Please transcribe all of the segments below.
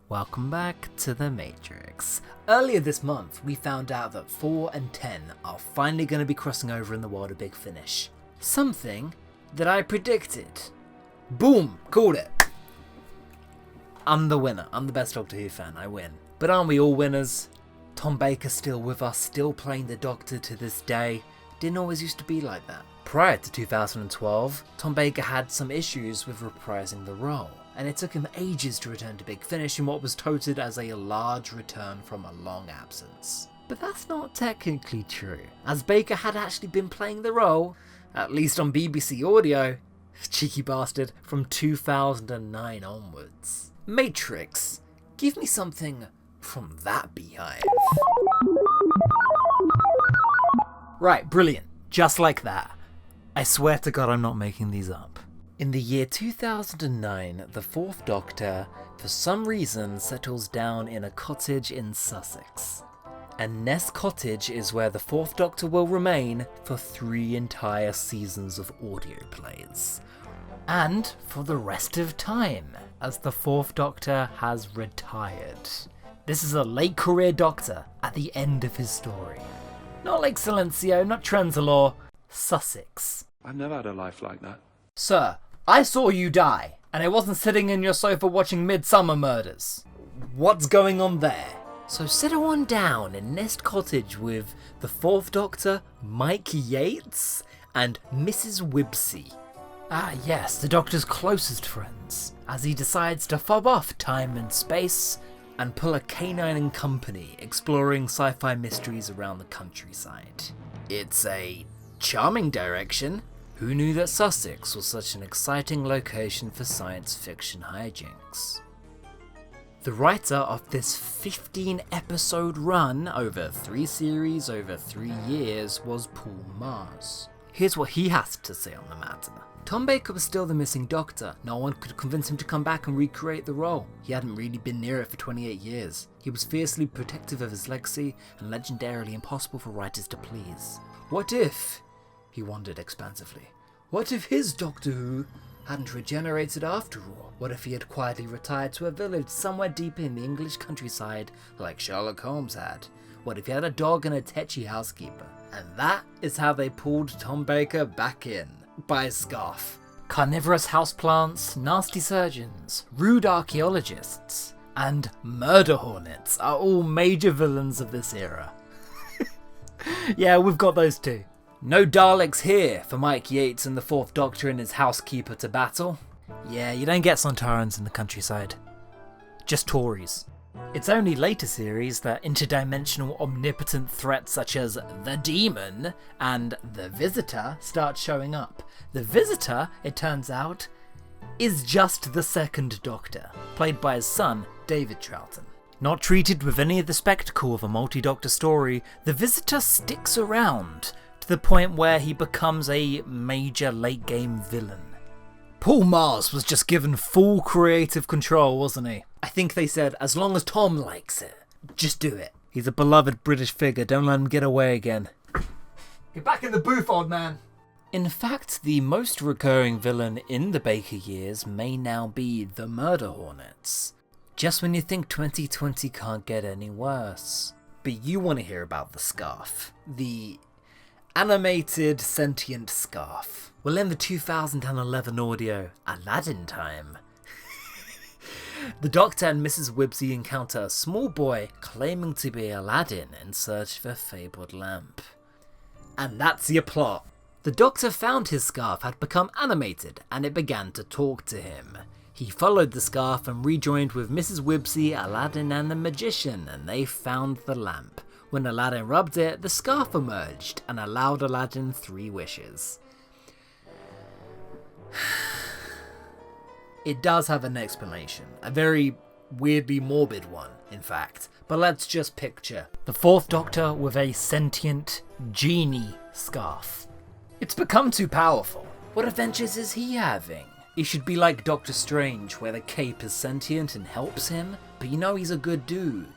Welcome back to The Matrix. Earlier this month, we found out that 4 and 10 are finally going to be crossing over in the world of Big Finish. Something that I predicted. Boom! Called it. I'm the winner. I'm the best Doctor Who fan. I win. But aren't we all winners? Tom Baker's still with us, still playing the Doctor to this day. Didn't always used to be like that. Prior to 2012, Tom Baker had some issues with reprising the role, and it took him ages to return to Big Finish in what was touted as a large return from a long absence. But that's not technically true, as Baker had actually been playing the role, at least on BBC Audio, cheeky bastard, from 2009 onwards. Matrix, give me something from that beehive. Right, brilliant. Just like that. I swear to God I'm not making these up. In the year 2009, the Fourth Doctor, for some reason, settles down in a cottage in Sussex. And Nest Cottage is where the Fourth Doctor will remain for 3 entire seasons of audio plays. And for the rest of time, as the Fourth Doctor has retired. This is a late career Doctor at the end of his story. Not Lake Silencio, not Trenzalore, Sussex. I've never had a life like that. Sir, I saw you die, and I wasn't sitting in your sofa watching Midsummer Murders. What's going on there? So settle on down in Nest Cottage with the Fourth Doctor, Mike Yates, and Mrs. Wibsey. Ah yes, the Doctor's closest friends, as he decides to fob off time and space and pull a canine and company exploring sci-fi mysteries around the countryside. It's a charming direction. Who knew that Sussex was such an exciting location for science fiction hijinks? The writer of this 15-episode run over 3 series over 3 years was Paul Mars. Here's what he has to say on the matter. Tom Baker was still the missing Doctor. No one could convince him to come back and recreate the role. He hadn't really been near it for 28 years. He was fiercely protective of his legacy and legendarily impossible for writers to please. What if, he wondered expansively, what if his Doctor Who hadn't regenerated after all? What if he had quietly retired to a village somewhere deep in the English countryside like Sherlock Holmes had? What if he had a dog and a tetchy housekeeper? And that is how they pulled Tom Baker back in. By a scarf. Carnivorous houseplants, nasty surgeons, rude archaeologists, and murder hornets are all major villains of this era. Yeah, we've got those too. No Daleks here for Mike Yates and the Fourth Doctor and his housekeeper to battle. Yeah, you don't get Sontarans in the countryside. Just Tories. It's only later series that interdimensional omnipotent threats such as the Demon and the Visitor start showing up. The Visitor, it turns out, is just the Second Doctor, played by his son, David Troughton. Not treated with any of the spectacle of a multi-Doctor story, the Visitor sticks around to the point where he becomes a major late-game villain. Paul Mars was just given full creative control, wasn't he? I think they said, as long as Tom likes it, just do it. He's a beloved British figure, don't let him get away again. Get back in the booth, old man! In fact, the most recurring villain in the Baker years may now be the Murder Hornets. Just when you think 2020 can't get any worse. But you want to hear about the scarf. The animated sentient scarf. Well, in the 2011 audio, Aladdin time, the Doctor and Mrs. Wibsey encounter a small boy claiming to be Aladdin in search of a fabled lamp. And that's your plot. The Doctor found his scarf had become animated and it began to talk to him. He followed the scarf and rejoined with Mrs. Wibsey, Aladdin and the magician, and they found the lamp. When Aladdin rubbed it, the scarf emerged and allowed Aladdin 3 wishes. It does have an explanation, a very weirdly morbid one, in fact, but let's just picture the Fourth Doctor with a sentient genie scarf. It's become too powerful. What adventures is he having? He should be like Doctor Strange, where the cape is sentient and helps him, but you know he's a good dude.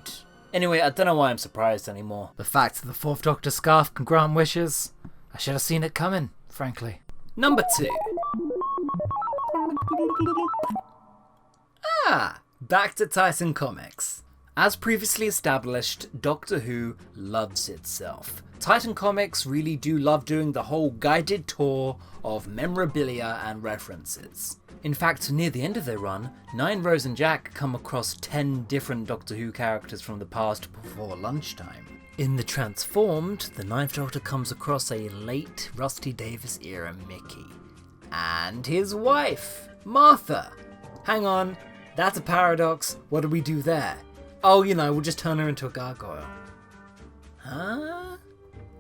Anyway, I don't know why I'm surprised anymore. The fact that the Fourth Doctor scarf can grant wishes, I should have seen it coming, frankly. Number 2. Back to Titan Comics. As previously established, Doctor Who loves itself. Titan Comics really do love doing the whole guided tour of memorabilia and references. In fact, near the end of their run, Nine, Rose and Jack come across 10 different Doctor Who characters from the past before lunchtime. In the Transformed, the Ninth Doctor comes across a late Rusty Davies era Mickey. And his wife, Martha. Hang on, that's a paradox. What do we do there? Oh, we'll just turn her into a gargoyle. Huh?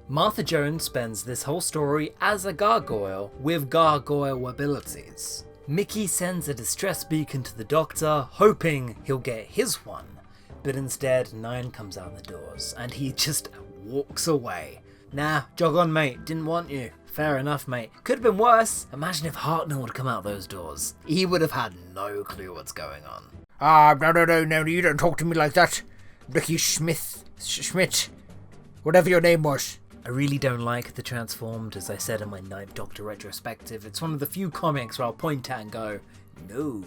Martha Jones spends this whole story as a gargoyle with gargoyle abilities. Mickey sends a distress beacon to the Doctor, hoping he'll get his one. But instead, Nine comes out the doors, and he just walks away. Nah, jog on, mate. Didn't want you. Fair enough, mate. Could have been worse. Imagine if Hartnell would come out those doors. He would have had no clue what's going on. No, you don't talk to me like that. Ricky Schmidt, whatever your name was. I really don't like The Transformed, as I said in my Ninth Doctor retrospective. It's one of the few comics where I'll point at and go, no,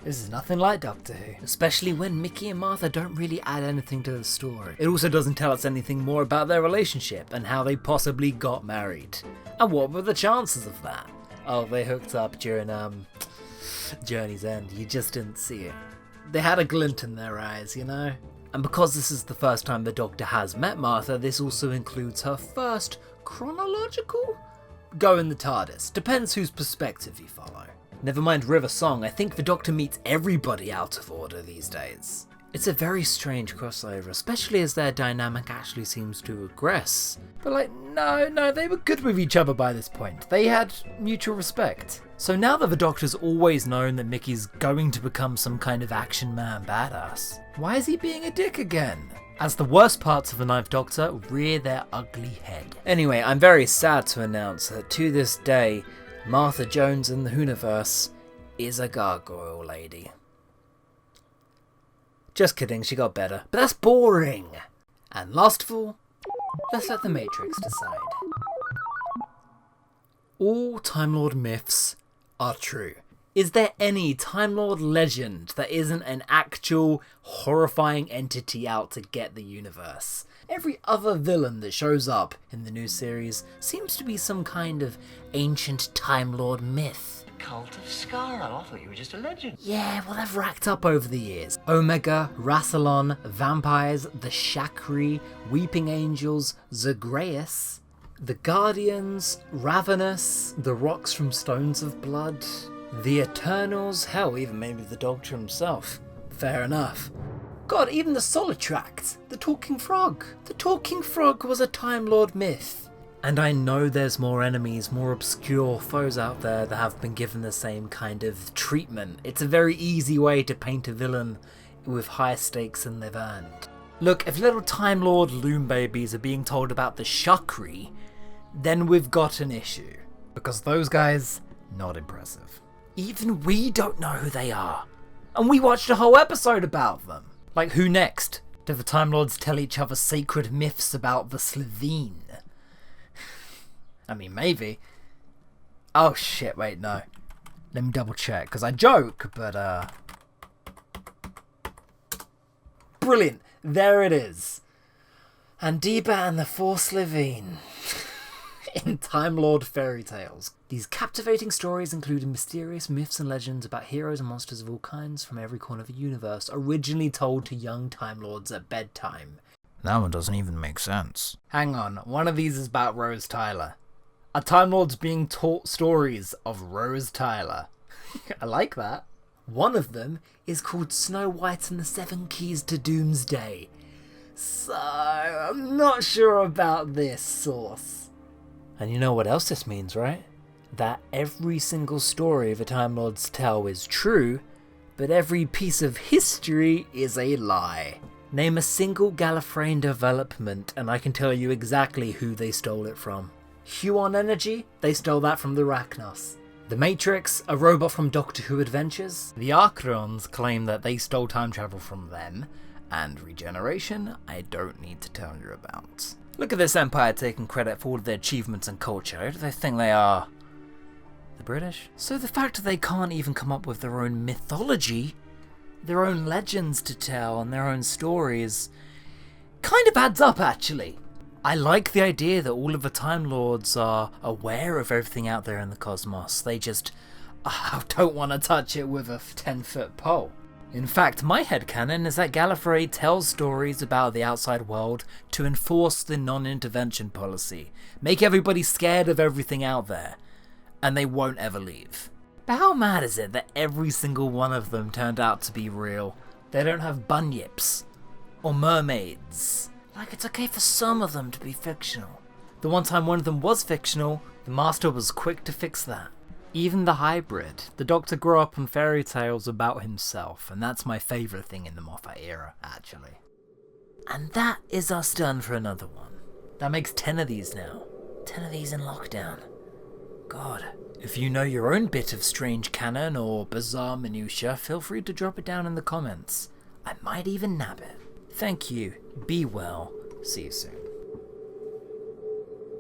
this is nothing like Doctor Who. Especially when Mickey and Martha don't really add anything to the story. It also doesn't tell us anything more about their relationship and how they possibly got married. And what were the chances of that? Oh, they hooked up during, Journey's End. You just didn't see it. They had a glint in their eyes, And because this is the first time the Doctor has met Martha, this also includes her first chronological go in the TARDIS. Depends whose perspective you follow. Never mind River Song, I think the Doctor meets everybody out of order these days. It's a very strange crossover, especially as their dynamic actually seems to regress. But no, they were good with each other by this point. They had mutual respect. So now that the Doctor's always known that Mickey's going to become some kind of action man badass, why is he being a dick again? As the worst parts of the Ninth Doctor rear their ugly head. Anyway, I'm very sad to announce that to this day, Martha Jones in the Whoniverse is a gargoyle lady. Just kidding, she got better. But that's boring! And last of all, let's let the Matrix decide. All Time Lord myths are true. Is there any Time Lord legend that isn't an actual horrifying entity out to get the universe? Every other villain that shows up in the new series seems to be some kind of ancient Time Lord myth. Cult of Skaro. I thought you were just a legend. Yeah, well, they've racked up over the years. Omega, Rassilon, vampires, the Shakri, Weeping Angels, Zagreus, the Guardians, Ravenous, the Rocks from Stones of Blood, the Eternals, hell, even maybe the Doctor himself. Fair enough. God, even the Solitract, the Talking Frog. The Talking Frog was a Time Lord myth. And I know there's more enemies, more obscure foes out there that have been given the same kind of treatment. It's a very easy way to paint a villain with higher stakes than they've earned. Look, if little Time Lord loom babies are being told about the Shakri, then we've got an issue. Because those guys, not impressive. Even we don't know who they are. And we watched a whole episode about them. Like, who next? Do the Time Lords tell each other sacred myths about the Slitheen? I mean, maybe. Oh shit, wait, no. Let me double check, because I joke, but brilliant, there it is. Andiba and the Four Slitheen. In Time Lord fairy tales. These captivating stories included mysterious myths and legends about heroes and monsters of all kinds from every corner of the universe, originally told to young Time Lords at bedtime. That one doesn't even make sense. Hang on, one of these is about Rose Tyler. A Time Lord's being taught stories of Rose Tyler. I like that. One of them is called Snow White and the Seven Keys to Doomsday. So, I'm not sure about this source. And you know what else this means, right? That every single story the Time Lords tell is true, but every piece of history is a lie. Name a single Gallifreyan development and I can tell you exactly who they stole it from. Huon Energy, they stole that from the Rachnos. The Matrix, a robot from Doctor Who Adventures. The Archons claim that they stole time travel from them. And Regeneration, I don't need to tell you about. Look at this empire taking credit for all of their achievements and culture. Who do they think they are? The British? So the fact that they can't even come up with their own mythology their own legends to tell and their own stories. Kind of adds up, actually. I like the idea that all of the Time Lords are aware of everything out there in the cosmos. They just don't want to touch it with a 10-foot pole. In fact, my headcanon is that Gallifrey tells stories about the outside world to enforce the non-intervention policy, make everybody scared of everything out there, and they won't ever leave. But how mad is it that every single one of them turned out to be real? They don't have bunyips, or mermaids. Like, it's okay for some of them to be fictional. The one time one of them was fictional, the Master was quick to fix that. Even the hybrid. The Doctor grew up on fairy tales about himself, and that's my favourite thing in the Moffat era, actually. And that is us done for another one. That makes 10 of these now. 10 of these in lockdown. God. If you know your own bit of strange canon or bizarre minutiae, feel free to drop it down in the comments. I might even nab it. Thank you. Be well. See you soon.